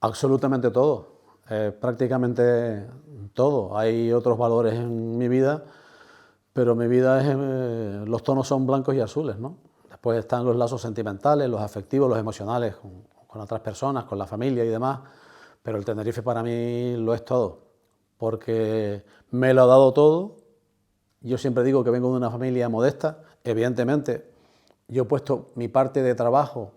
Absolutamente todo, prácticamente todo. Hay otros valores en mi vida, pero mi vida es, los tonos son blancos y azules, ¿no? Después están los lazos sentimentales, los afectivos, los emocionales con otras personas, con la familia y demás, pero el Tenerife para mí lo es todo, porque me lo ha dado todo. Yo siempre digo que vengo de una familia modesta, evidentemente yo he puesto mi parte de trabajo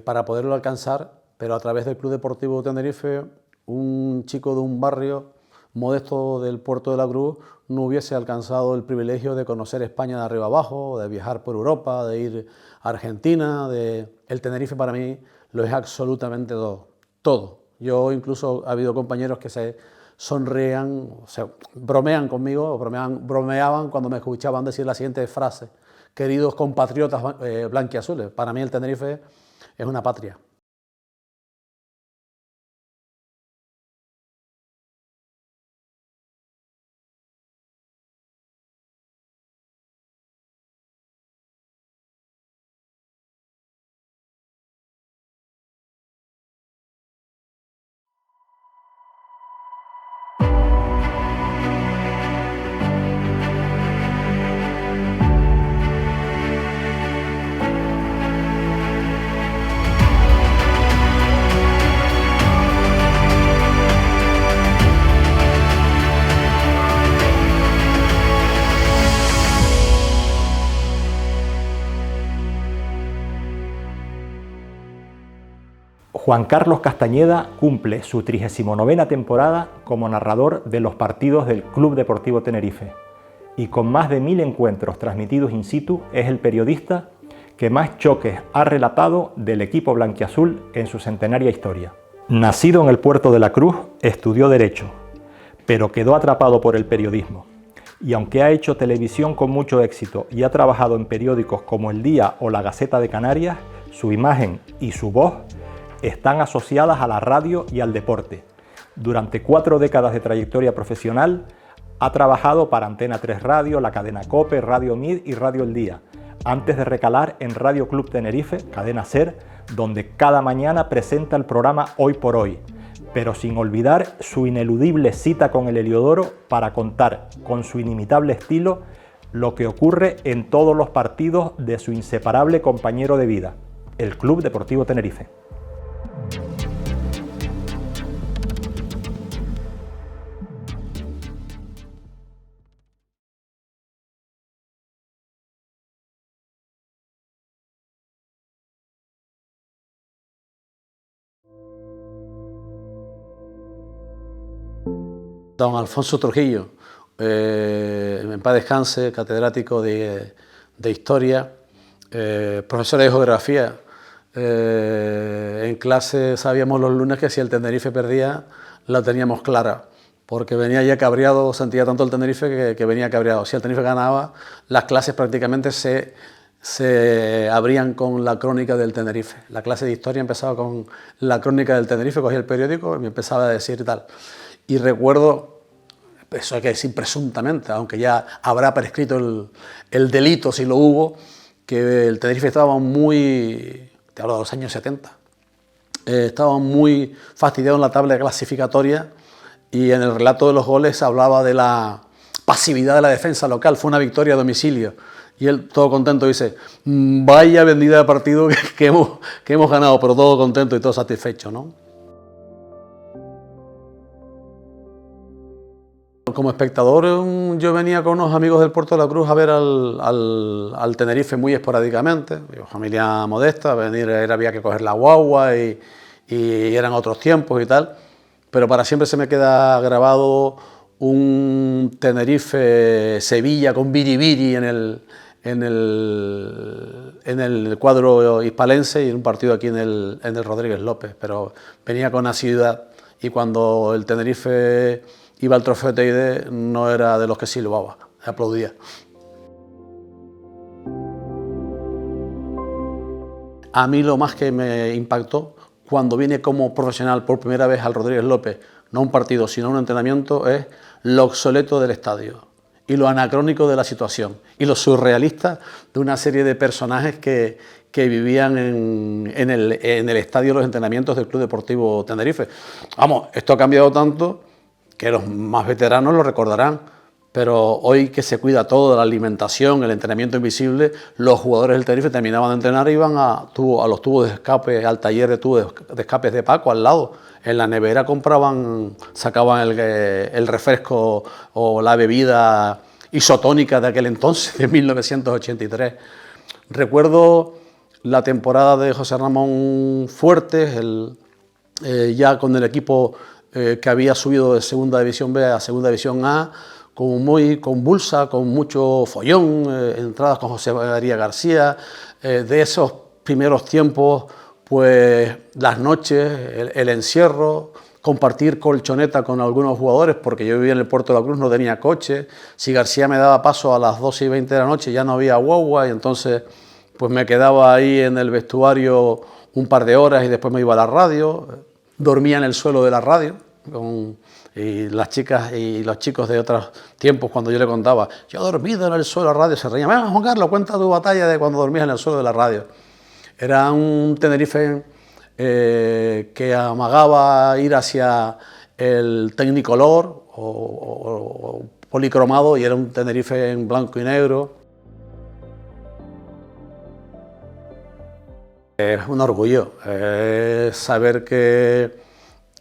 para poderlo alcanzar, pero a través del Club Deportivo Tenerife, un chico de un barrio modesto del Puerto de la Cruz no hubiese alcanzado el privilegio de conocer España de arriba abajo, de viajar por Europa, de ir a Argentina. El Tenerife para mí lo es absolutamente todo, todo. Yo incluso ha habido compañeros que se sonreían, o sea, bromean conmigo, bromeaban cuando me escuchaban decir la siguiente frase: queridos compatriotas blanquiazules. Para mí el Tenerife es una patria. Juan Carlos Castañeda cumple su 39ª temporada como narrador de los partidos del Club Deportivo Tenerife y con más de 1000 encuentros transmitidos in situ es el periodista que más choques ha relatado del equipo blanquiazul en su centenaria historia. Nacido en el Puerto de la Cruz, estudió Derecho, pero quedó atrapado por el periodismo. Y aunque ha hecho televisión con mucho éxito y ha trabajado en periódicos como El Día o La Gaceta de Canarias, su imagen y su voz están asociadas a la radio y al deporte. Durante 4 décadas de trayectoria profesional ha trabajado para Antena 3 Radio, la cadena COPE, Radio Mid y Radio El Día, antes de recalar en Radio Club Tenerife, cadena SER, donde cada mañana presenta el programa Hoy por Hoy, pero sin olvidar su ineludible cita con el Heliodoro para contar con su inimitable estilo lo que ocurre en todos los partidos de su inseparable compañero de vida, el Club Deportivo Tenerife. Don Alfonso Trujillo, en paz descanse, catedrático de Historia, profesor de Geografía. En clase sabíamos los lunes que si el Tenerife perdía, la teníamos clara, porque venía ya cabreado, sentía tanto el Tenerife que venía cabreado. Si el Tenerife ganaba, las clases prácticamente se abrían con la crónica del Tenerife. La clase de Historia empezaba con la crónica del Tenerife, cogía el periódico y me empezaba a decir tal. Y recuerdo, eso hay que decir presuntamente, aunque ya habrá prescrito el delito si lo hubo, que el Tenerife estaba muy, te hablo de los años 70, estaba muy fastidiado en la tabla clasificatoria y en el relato de los goles hablaba de la pasividad de la defensa local. Fue una victoria a domicilio y él todo contento dice: vaya vendida de partido que hemos ganado, pero todo contento y todo satisfecho, ¿no? Como espectador, yo venía con unos amigos del Puerto de la Cruz a ver al Tenerife muy esporádicamente. Yo, familia modesta, había que coger la guagua y eran otros tiempos y tal. Pero para siempre se me queda grabado un Tenerife-Sevilla con biribiri en el cuadro hispalense y en un partido aquí en el Rodríguez López. Pero venía con asiduidad y cuando el Tenerife iba al trofeo Teide no era de los que silbaba, aplaudía. A mí lo más que me impactó cuando vine como profesional por primera vez al Rodríguez López, no un partido sino un entrenamiento, es lo obsoleto del estadio y lo anacrónico de la situación y lo surrealista de una serie de personajes que que vivían en el estadio de los entrenamientos del Club Deportivo Tenerife. Vamos, esto ha cambiado tanto que los más veteranos lo recordarán, pero hoy que se cuida todo, la alimentación, el entrenamiento invisible, los jugadores del Tenerife terminaban de entrenar y iban a los tubos de escape, al taller de tubos de escapes de Paco, al lado. En la nevera sacaban el refresco o la bebida isotónica de aquel entonces, de 1983. Recuerdo la temporada de José Ramón Fuertes, ya con el equipo que había subido de Segunda División B a Segunda División A, muy convulsa, con mucho follón, entradas con José María García, de esos primeros tiempos, pues las noches, el encierro, compartir colchoneta con algunos jugadores, porque yo vivía en el Puerto de la Cruz, no tenía coche. Si García me daba paso a las 12:20 de la noche ya no había guagua, y entonces pues me quedaba ahí en el vestuario un par de horas y después me iba a la radio, dormía en el suelo de la radio, y las chicas y los chicos de otros tiempos, cuando yo le contaba, yo he dormido en el suelo de la radio, se reían. Venga, Juan Carlos, cuenta tu batalla de cuando dormías en el suelo de la radio. Era un Tenerife que amagaba ir hacia el Technicolor o policromado, y era un Tenerife en blanco y negro. Es un orgullo saber que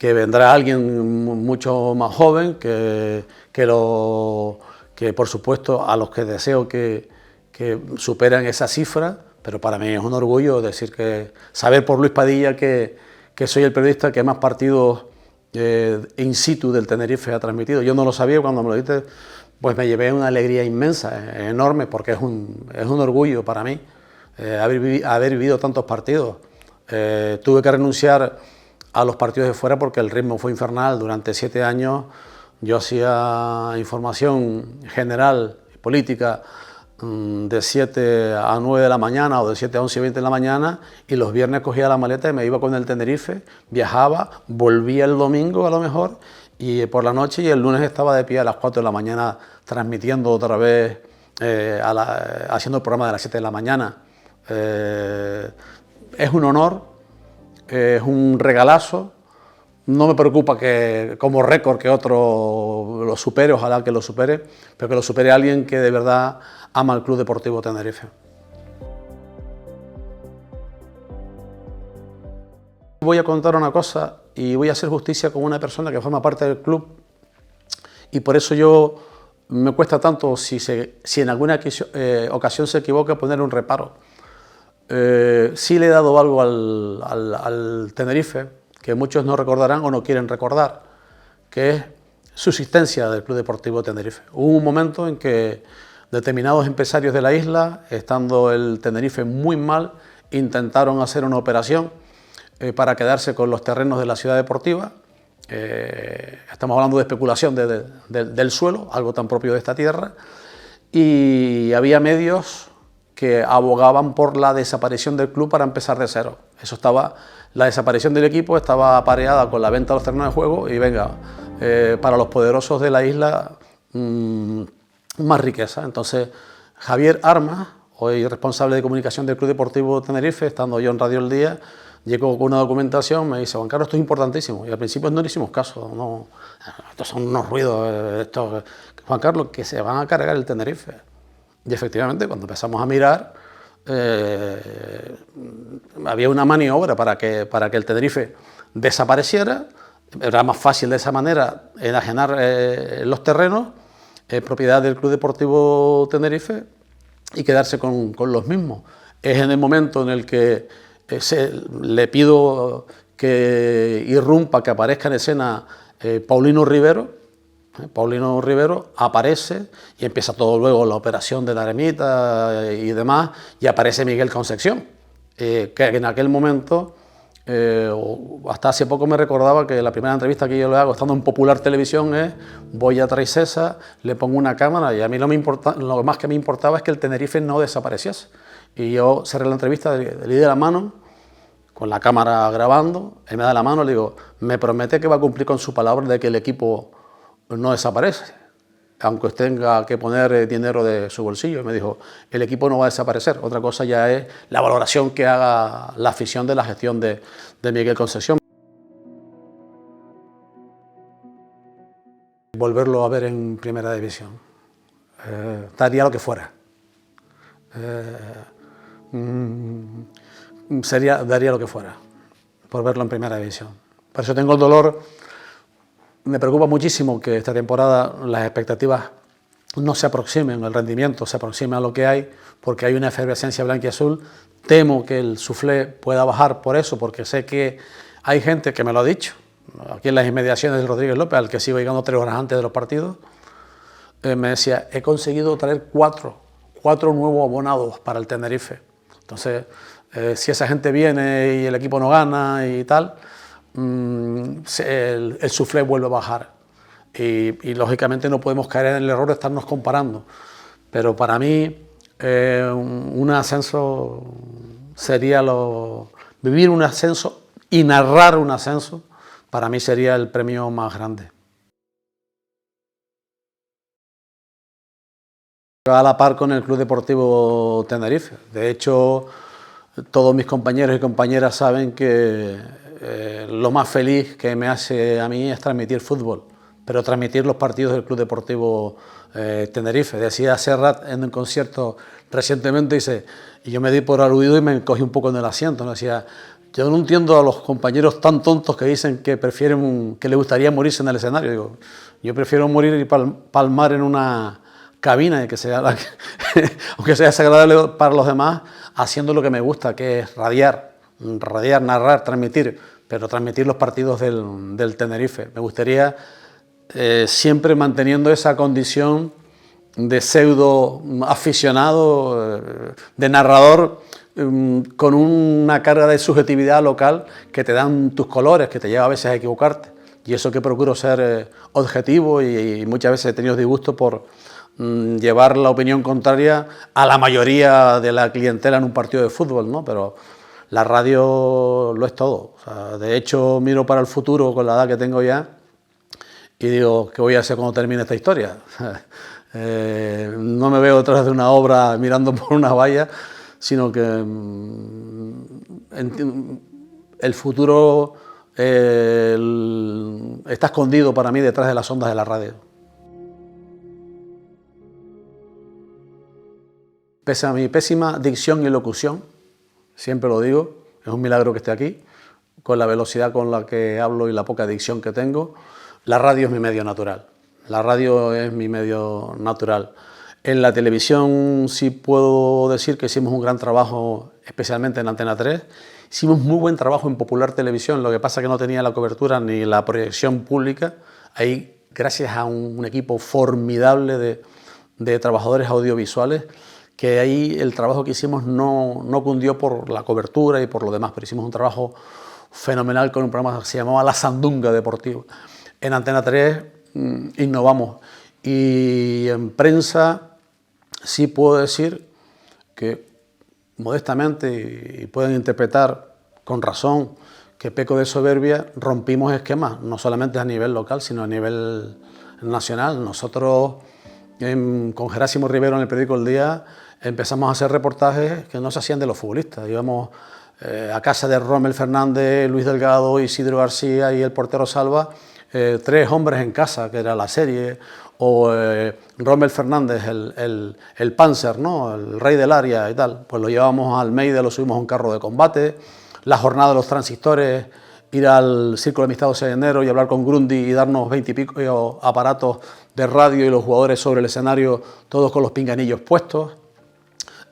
vendrá alguien mucho más joven, que por supuesto a los que deseo que superen esa cifra, pero para mí es un orgullo saber por Luis Padilla que soy el periodista que más partidos in situ del Tenerife ha transmitido. Yo no lo sabía, cuando me lo dijiste, pues me llevé una alegría inmensa, enorme, porque es un orgullo para mí haber vivido tantos partidos. Tuve que renunciar a los partidos de fuera porque el ritmo fue infernal. Durante 7 años yo hacía información general y política de 7 a 9 de la mañana o de 7 a 11:20 de la mañana, y los viernes cogía la maleta y me iba con el Tenerife, viajaba, volvía el domingo a lo mejor, y por la noche, y el lunes estaba de pie a las 4 de la mañana transmitiendo otra vez, haciendo el programa de las 7 de la mañana. Es un honor, es un regalazo. No me preocupa que como récord que otro lo supere, ojalá que lo supere, pero que lo supere alguien que de verdad ama al Club Deportivo Tenerife. Voy a contar una cosa y voy a hacer justicia con una persona que forma parte del club, y por eso yo me cuesta tanto, si en alguna ocasión se equivoca, poner un reparo. Sí le he dado algo al Tenerife, que muchos no recordarán o no quieren recordar, que es subsistencia del Club Deportivo Tenerife. Hubo un momento en que determinados empresarios de la isla, estando el Tenerife muy mal, intentaron hacer una operación para quedarse con los terrenos de la ciudad deportiva. Estamos hablando de especulación del suelo, algo tan propio de esta tierra, y había medios que abogaban por la desaparición del club para empezar de cero. La desaparición del equipo estaba apareada con la venta de los terrenos de juego, y venga, para los poderosos de la isla, más riqueza. Entonces, Javier Armas, hoy responsable de comunicación del Club Deportivo Tenerife, estando yo en Radio El Día, llegó con una documentación, me dice: Juan Carlos, esto es importantísimo. Y al principio no le hicimos caso, no, estos son unos ruidos, Juan Carlos, que se van a cargar el Tenerife. Y efectivamente, cuando empezamos a mirar, había una maniobra para que el Tenerife desapareciera. Era más fácil de esa manera enajenar los terrenos, propiedad del Club Deportivo Tenerife, y quedarse con los mismos. Es en el momento en el que le pido que irrumpa, que aparezca en escena Paulino Rivero. Paulino Rivero aparece y empieza todo luego la operación de la ermita y demás, y aparece Miguel Concepción, que en aquel momento, hasta hace poco me recordaba que la primera entrevista que yo le hago estando en Popular Televisión es: voy a Traicesa, le pongo una cámara, y a mí lo más que me importaba es que el Tenerife no desapareciese. Y yo cerré la entrevista, le di de la mano, con la cámara grabando, él me da la mano, le digo: me promete que va a cumplir con su palabra de que el equipo no desaparece. aunque tenga que poner dinero de su bolsillo. Me dijo, el equipo no va a desaparecer. Otra cosa ya es la valoración que haga la afición de la gestión de Miguel Concepción. Volverlo a ver en primera división. Daría lo que fuera. Daría lo que fuera por verlo en primera división. Por eso tengo el dolor. Me preocupa muchísimo que esta temporada las expectativas no se aproximen, el rendimiento se aproxime a lo que hay, porque hay una efervescencia blanquiazul. Temo que el suflé pueda bajar por eso, porque sé que hay gente que me lo ha dicho, aquí en las inmediaciones de Rodríguez López, al que sigo llegando 3 horas antes de los partidos, me decía, he conseguido traer cuatro nuevos abonados para el Tenerife. Entonces, si esa gente viene y el equipo no gana y tal, el suflé vuelve a bajar y lógicamente no podemos caer en el error de estarnos comparando, pero para mí un ascenso sería vivir un ascenso y narrar un ascenso, para mí sería el premio más grande. A la par con el Club Deportivo Tenerife. De hecho, todos mis compañeros y compañeras saben que lo más feliz que me hace a mí es transmitir fútbol, pero transmitir los partidos del Club Deportivo Tenerife. Decía Serrat en un concierto recientemente, dice, y yo me di por aludido y me cogí un poco en el asiento, ¿no? Decía, yo no entiendo a los compañeros tan tontos que dicen que prefieren, que les gustaría morirse en el escenario. Digo, yo prefiero morir y palmar en una cabina, que sea aunque sea desagradable para los demás, haciendo lo que me gusta, que es radiar, narrar, transmitir, pero transmitir los partidos del Tenerife. Me gustaría siempre manteniendo esa condición de pseudo aficionado, de narrador, con una carga de subjetividad local que te dan tus colores, que te lleva a veces a equivocarte. Y eso que procuro ser objetivo y muchas veces he tenido disgusto por llevar la opinión contraria a la mayoría de la clientela en un partido de fútbol, ¿no? Pero la radio lo es todo. O sea, de hecho, miro para el futuro con la edad que tengo ya y digo, ¿qué voy a hacer cuando termine esta historia? No me veo detrás de una obra mirando por una valla, sino que el futuro está escondido para mí detrás de las ondas de la radio. Pese a mi pésima dicción y locución, siempre lo digo, es un milagro que esté aquí, con la velocidad con la que hablo y la poca dicción que tengo, la radio es mi medio natural. La radio es mi medio natural. En la televisión sí puedo decir que hicimos un gran trabajo, especialmente en Antena 3. Hicimos muy buen trabajo en Popular Televisión, lo que pasa es que no tenía la cobertura ni la proyección pública. Ahí, gracias a un equipo formidable de trabajadores audiovisuales, que ahí el trabajo que hicimos no cundió por la cobertura y por lo demás, pero hicimos un trabajo fenomenal con un programa que se llamaba La Sandunga Deportiva. En Antena 3 innovamos y en prensa sí puedo decir que modestamente, y pueden interpretar con razón que peco de soberbia, rompimos esquemas, no solamente a nivel local, sino a nivel nacional. Nosotros con Gerásimo Rivero en el periódico El Día empezamos a hacer reportajes que no se hacían de los futbolistas. Íbamos a casa de Rommel Fernández, Luis Delgado, Isidro García y el portero Salva, 3 hombres en casa, que era la serie, o Rommel Fernández, el Panzer, ¿no? El rey del área y tal. Pues lo llevábamos a Almeida, lo subimos a un carro de combate. La jornada de los transistores, ir al Círculo de Amistad de enero y hablar con Grundy y darnos 20 y pico aparatos de radio y los jugadores sobre el escenario, todos con los pinganillos puestos.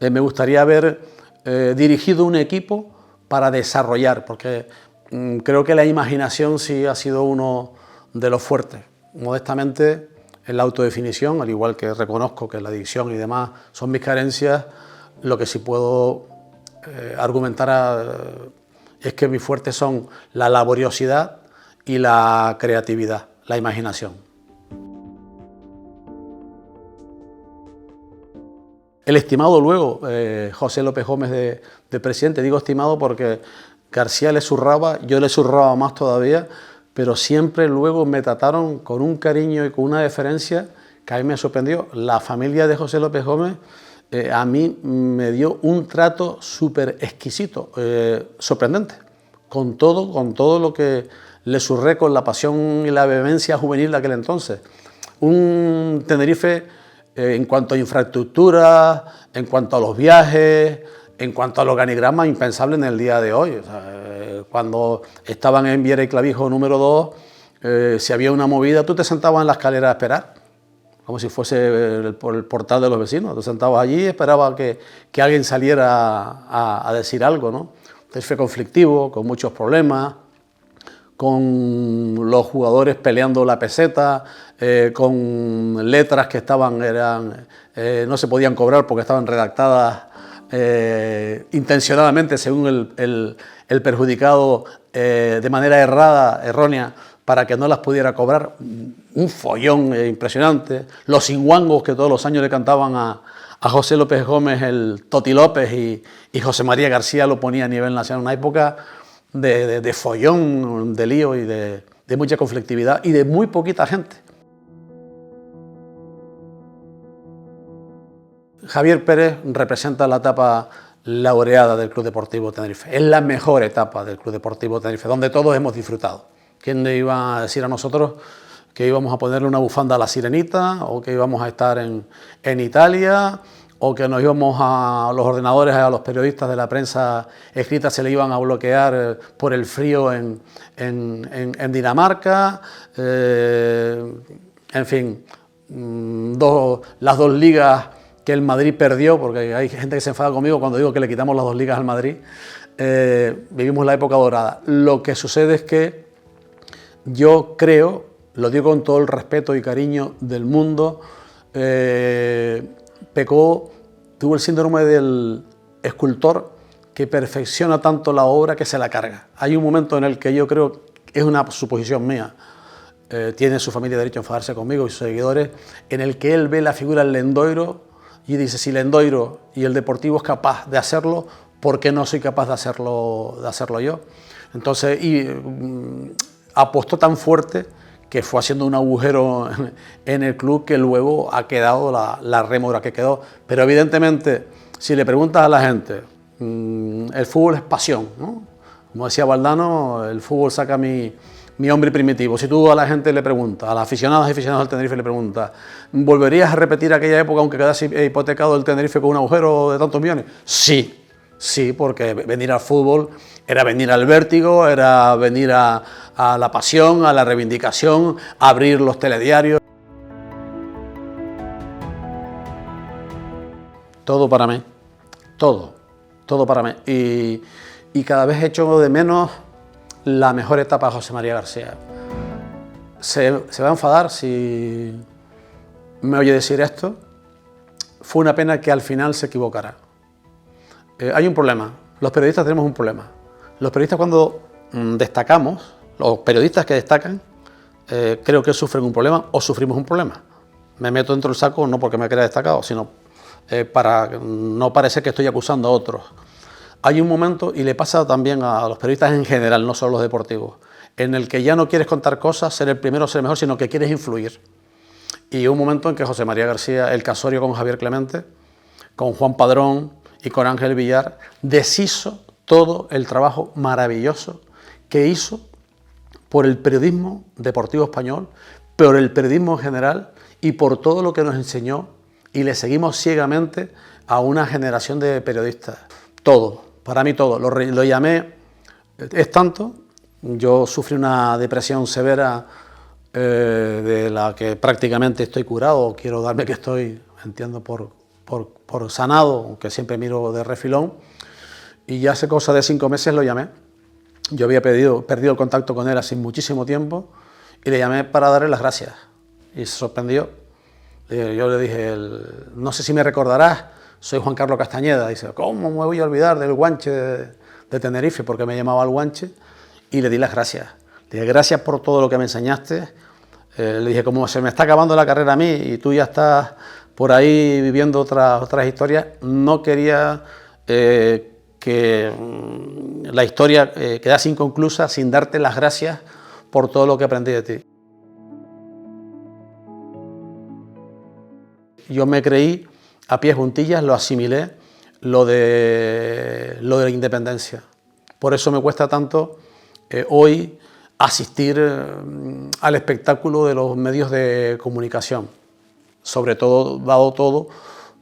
Me gustaría haber dirigido un equipo para desarrollar, porque creo que la imaginación sí ha sido uno de los fuertes. Modestamente, en la autodefinición, al igual que reconozco que la dicción y demás son mis carencias, lo que sí puedo argumentar es que mis fuertes son la laboriosidad y la creatividad, la imaginación. El estimado luego, José López Gómez de presidente, digo estimado porque García le zurraba, yo le zurraba más todavía, pero siempre luego me trataron con un cariño y con una deferencia que a mí me sorprendió. La familia de José López Gómez a mí me dio un trato súper exquisito, sorprendente, con todo lo que le surré, con la pasión y la vehemencia juvenil de aquel entonces. Un Tenerife en cuanto a infraestructura, en cuanto a los viajes, en cuanto al organigrama, impensable en el día de hoy. O sea, cuando estaban en Viera y Clavijo número 2, si había una movida, tú te sentabas en la escalera a esperar, como si fuese el portal de los vecinos. Te sentabas allí y esperabas que alguien saliera a decir algo, ¿no? Entonces fue conflictivo, con muchos problemas, con los jugadores peleando la peseta, con letras que no se podían cobrar porque estaban redactadas intencionadamente según el perjudicado de manera errónea, para que no las pudiera cobrar. Un follón impresionante. Los inguangos que todos los años le cantaban a José López Gómez, el Toti López, y José María García lo ponía a nivel nacional. Una época de follón, de lío y de mucha conflictividad y de muy poquita gente. Javier Pérez representa la etapa laureada del Club Deportivo Tenerife. Es la mejor etapa del Club Deportivo Tenerife, donde todos hemos disfrutado. ¿Quién le iba a decir a nosotros que íbamos a ponerle una bufanda a la Sirenita, o que íbamos a estar en Italia, o que nos íbamos a los ordenadores, a los periodistas de la prensa escrita se le iban a bloquear por el frío en Dinamarca? En fin, las dos ligas que el Madrid perdió, porque hay gente que se enfada conmigo cuando digo que le quitamos las dos ligas al Madrid. Vivimos la época dorada. Lo que sucede es que yo creo, lo digo con todo el respeto y cariño del mundo, Pecó tuvo el síndrome del escultor que perfecciona tanto la obra que se la carga. Hay un momento en el que yo creo, es una suposición mía, tiene su familia derecho a enfadarse conmigo y sus seguidores, en el que él ve la figura del Lendoiro y dice: si Lendoiro y el Deportivo es capaz de hacerlo, ¿por qué no soy capaz de hacerlo yo? Entonces, apostó tan fuerte que fue haciendo un agujero en el club, que luego ha quedado la rémora que quedó. Pero evidentemente, si le preguntas a la gente, el fútbol es pasión, ¿no? Como decía Valdano, el fútbol saca mi hombre primitivo. Si tú a la gente le preguntas, a las aficionadas y aficionados del Tenerife le preguntas, ¿volverías a repetir aquella época aunque quedase hipotecado el Tenerife con un agujero de tantos millones? Sí, sí, porque venir al fútbol era venir al vértigo, era venir a la pasión, a la reivindicación, a abrir los telediarios. Todo para mí, todo para mí. Y cada vez echo de menos la mejor etapa de José María García. Se va a enfadar si me oye decir esto. Fue una pena que al final se equivocara. Hay un problema, los periodistas tenemos un problema. Los periodistas, cuando destacamos, los periodistas que destacan, creo que sufren un problema o sufrimos un problema. Me meto dentro del saco no porque me crea destacado, sino para no parecer que estoy acusando a otros. Hay un momento, y le pasa también a los periodistas en general, no solo los deportivos, en el que ya no quieres contar cosas, ser el primero, ser el mejor, sino que quieres influir. Y un momento en que José María García, el casorio con Javier Clemente, con Juan Padrón y con Ángel Villar, deshizo todo el trabajo maravilloso que hizo por el periodismo deportivo español, por el periodismo en general y por todo lo que nos enseñó, y le seguimos ciegamente a una generación de periodistas. Todo, para mí todo. Lo llamé, es tanto, yo sufrí una depresión severa de la que prácticamente estoy curado, quiero darme que estoy, entiendo, por sanado, aunque siempre miro de refilón. Y ya hace cosa de 5 meses lo llamé. Yo había perdido el contacto con él hace muchísimo tiempo y le llamé para darle las gracias. Y se sorprendió. Yo le dije, no sé si me recordarás, soy Juan Carlos Castañeda. Dice, ¿cómo me voy a olvidar del Guanche de Tenerife? Porque me llamaba el Guanche. Y le di las gracias. Le dije, gracias por todo lo que me enseñaste. Le dije, como se me está acabando la carrera a mí y tú ya estás por ahí viviendo otras historias, no quería que la historia quedase inconclusa sin darte las gracias por todo lo que aprendí de ti. yo me creí a pies juntillas, lo asimilé, lo de la independencia. Por eso me cuesta tanto hoy asistir al espectáculo de los medios de comunicación, sobre todo, dado todo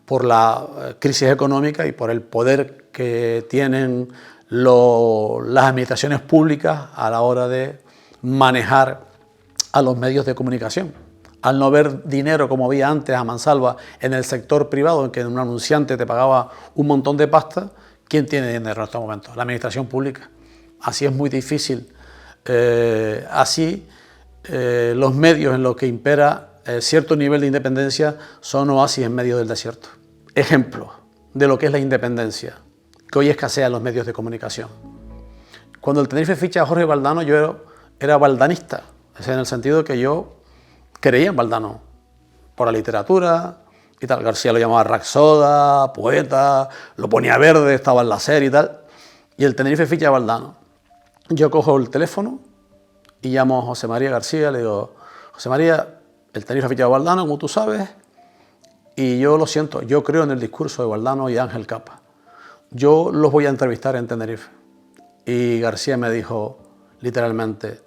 por la crisis económica y por el poder que tienen las administraciones públicas a la hora de manejar a los medios de comunicación. Al no haber dinero como había antes a mansalva en el sector privado, en que un anunciante te pagaba un montón de pasta, ¿quién tiene dinero en estos momentos? La administración pública. Así es muy difícil. Los medios en los que impera cierto nivel de independencia son oasis en medio del desierto. Ejemplo de lo que es la independencia, que hoy escasea en los medios de comunicación. Cuando el Tenerife ficha a Jorge Valdano, yo era valdanista, en el sentido de que yo creía en Valdano, por la literatura y tal. García lo llamaba Rapsoda, poeta, lo ponía verde, estaba en la serie y tal. Y el Tenerife ficha a Valdano. Yo cojo el teléfono y llamo a José María García, le digo, José María, el Tenerife ha fichado a Valdano, como tú sabes, y yo lo siento, yo creo en el discurso de Valdano y Ángel Capa. Yo los voy a entrevistar en Tenerife. Y García me dijo, literalmente,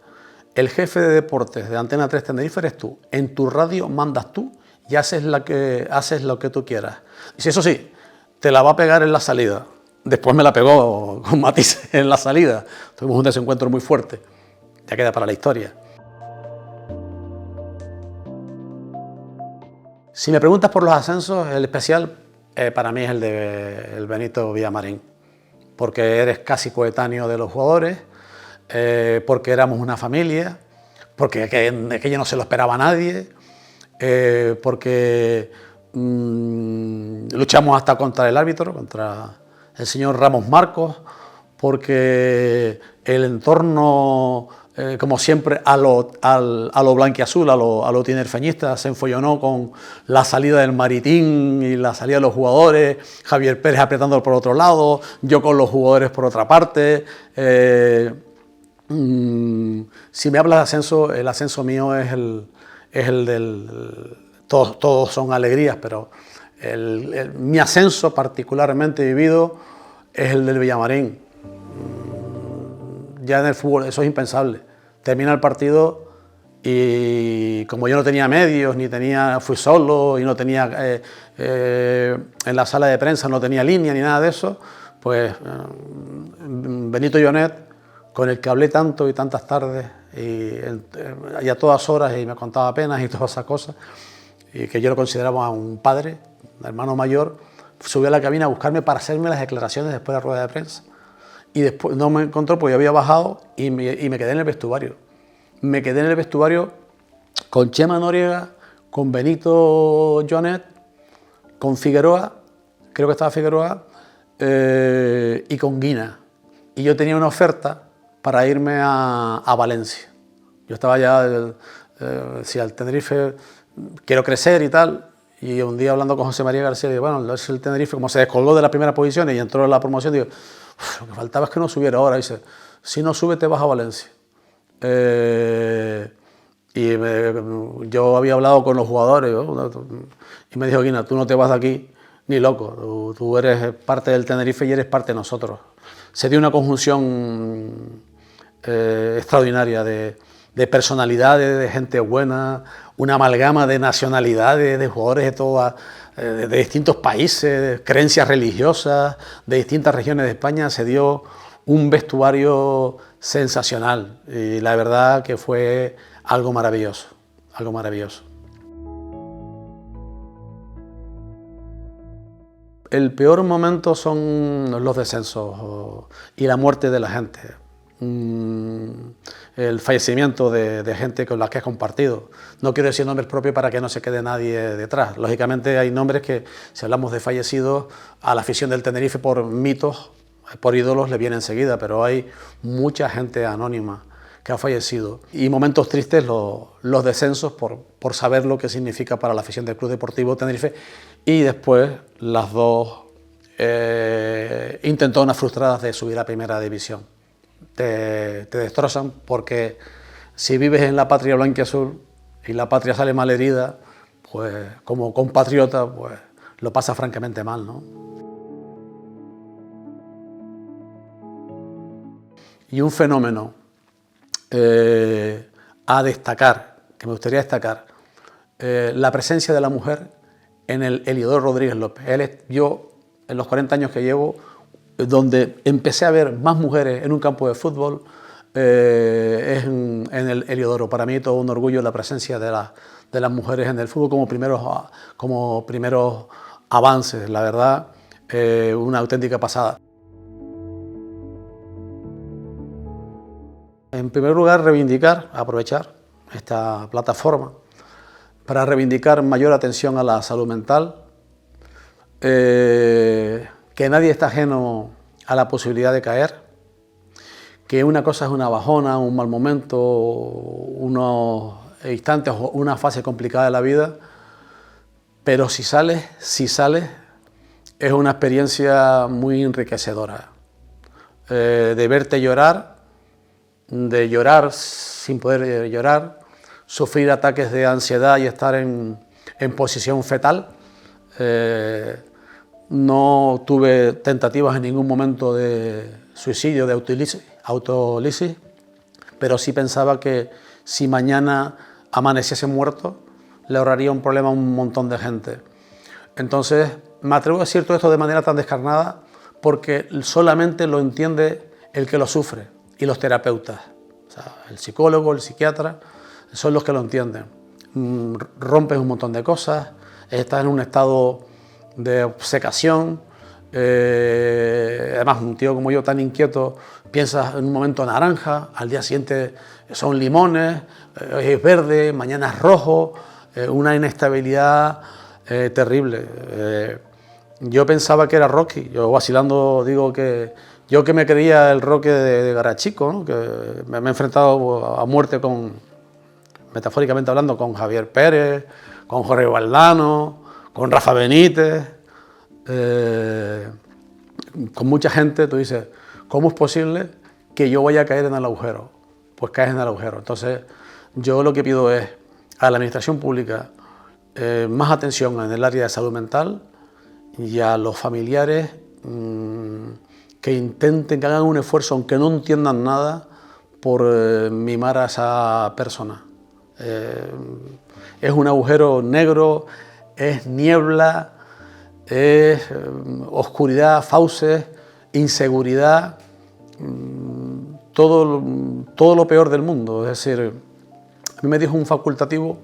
el jefe de deportes de Antena 3 Tenerife eres tú. En tu radio mandas tú y haces lo que tú quieras. Y si eso sí, te la va a pegar en la salida. Después me la pegó con matices en la salida. Tuvimos un desencuentro muy fuerte. Ya queda para la historia. Si me preguntas por los ascensos, el especial para mí es el Benito Villamarín. Porque eres casi coetáneo de los jugadores, porque éramos una familia, porque aquello no se lo esperaba a nadie, porque luchamos hasta contra el árbitro, contra el señor Ramos Marcos, porque el entorno, como siempre, a lo blanquiazul, a lo tinerfeñista, se enfollonó con la salida del Maritín y la salida de los jugadores, Javier Pérez apretando por otro lado, yo con los jugadores por otra parte. Si me hablas de ascenso, el ascenso mío es el del... Todos son alegrías, pero mi ascenso particularmente vivido es el del Villamarín. Ya en el fútbol eso es impensable. Termina el partido y como yo no tenía medios, fui solo y no tenía en la sala de prensa no tenía línea ni nada de eso, pues Benito Llonet, con el que hablé tanto y tantas tardes y a todas horas y me contaba penas y todas esas cosas, y que yo lo consideraba un padre, un hermano mayor, subió a la cabina a buscarme para hacerme las declaraciones después de la rueda de prensa. Y después no me encontró porque yo había bajado y me quedé en el vestuario. Me quedé en el vestuario con Chema Noriega, con Benito Llonet, con Figueroa, creo que estaba Figueroa, y con Guina. Y yo tenía una oferta para irme a Valencia. Yo estaba ya, decía, el Tenerife, quiero crecer y tal. Y un día hablando con José María García, digo, bueno, es el Tenerife, como se descolgó de la primera posición y entró en la promoción, digo, lo que faltaba es que no subiera ahora. Dice, si no sube te vas a Valencia. Yo había hablado con los jugadores y me dijo, Guina, tú no te vas de aquí ni loco, tú eres parte del Tenerife y eres parte de nosotros. Se dio una conjunción extraordinaria de personalidades, de gente buena, una amalgama de nacionalidades, de jugadores de distintos países, de creencias religiosas, de distintas regiones de España. Se dio un vestuario sensacional y la verdad que fue algo maravilloso, algo maravilloso. El peor momento son los descensos y la muerte de la gente. El fallecimiento de gente con la que has compartido. No quiero decir nombres propios para que no se quede nadie detrás. Lógicamente hay nombres que, si hablamos de fallecidos, a la afición del Tenerife por mitos, por ídolos le viene enseguida, pero hay mucha gente anónima que ha fallecido. Y momentos tristes los descensos por saber lo que significa para la afición del Club Deportivo Tenerife. Y después las dos intentonas frustradas de subir a Primera División. Te destrozan porque si vives en la patria blanquiazul y la patria sale mal herida, pues como compatriota, pues lo pasa francamente mal, ¿no? Y un fenómeno a destacar, que me gustaría destacar, la presencia de la mujer en el Heliodoro Rodríguez López. Yo, en los 40 años que llevo, donde empecé a ver más mujeres en un campo de fútbol, es en el Heliodoro. Para mí todo un orgullo la presencia de las mujeres en el fútbol como primeros avances, la verdad, una auténtica pasada. En primer lugar, aprovechar esta plataforma para reivindicar mayor atención a la salud mental, que nadie está ajeno a la posibilidad de caer, que una cosa es una bajona, un mal momento, unos instantes o una fase complicada de la vida, pero si sales, es una experiencia muy enriquecedora. De verte llorar, de llorar sin poder llorar, sufrir ataques de ansiedad y estar en posición fetal. No tuve tentativas en ningún momento de suicidio, de autolisis, pero sí pensaba que si mañana amaneciese muerto, le ahorraría un problema a un montón de gente. Entonces, me atrevo a decir todo esto de manera tan descarnada porque solamente lo entiende el que lo sufre y los terapeutas. O sea, el psicólogo, el psiquiatra, son los que lo entienden. Rompes un montón de cosas, estás en un estado de obcecación. Además, un tío como yo, tan inquieto, piensas en un momento naranja, al día siguiente son limones, es verde, mañana es rojo, una inestabilidad terrible. Yo pensaba que era Rocky, yo vacilando digo que yo que me creía el Rocky de Garachico, ¿no? Que me he enfrentado a muerte metafóricamente hablando, con Javier Pérez, con Jorge Valdano, con Rafa Benítez, con mucha gente. Tú dices, ¿cómo es posible que yo vaya a caer en el agujero? Pues caes en el agujero. Entonces, yo lo que pido es a la administración pública más atención en el área de salud mental y a los familiares que intenten, que hagan un esfuerzo, aunque no entiendan nada, por mimar a esa persona. Es un agujero negro, es niebla, es oscuridad, fauces, inseguridad, todo lo peor del mundo. Es decir, a mí me dijo un facultativo,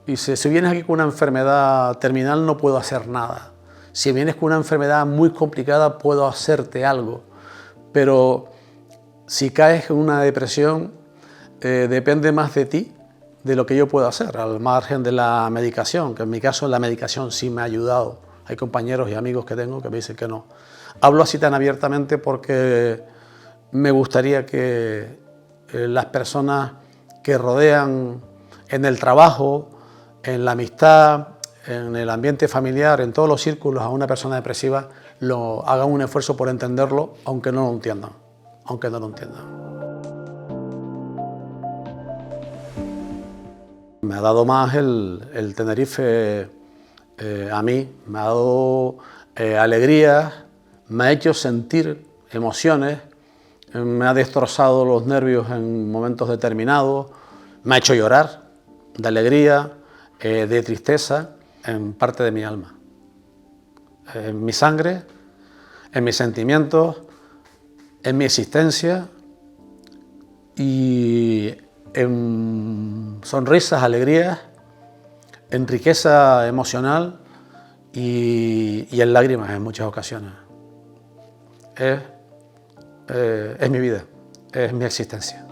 dice, si vienes aquí con una enfermedad terminal no puedo hacer nada. Si vienes con una enfermedad muy complicada puedo hacerte algo, pero si caes en una depresión depende más de ti de lo que yo puedo hacer, al margen de la medicación, que en mi caso la medicación sí me ha ayudado. Hay compañeros y amigos que tengo que me dicen que no. Hablo así tan abiertamente porque me gustaría que las personas que rodean en el trabajo, en la amistad, en el ambiente familiar, en todos los círculos a una persona depresiva, hagan un esfuerzo por entenderlo, aunque no lo entiendan. Me ha dado más el Tenerife a mí, me ha dado alegrías, me ha hecho sentir emociones, me ha destrozado los nervios en momentos determinados, me ha hecho llorar de alegría, de tristeza, en parte de mi alma, en mi sangre, en mis sentimientos, en mi existencia y en sonrisas, alegrías, en riqueza emocional y en lágrimas en muchas ocasiones. Es mi vida, es mi existencia.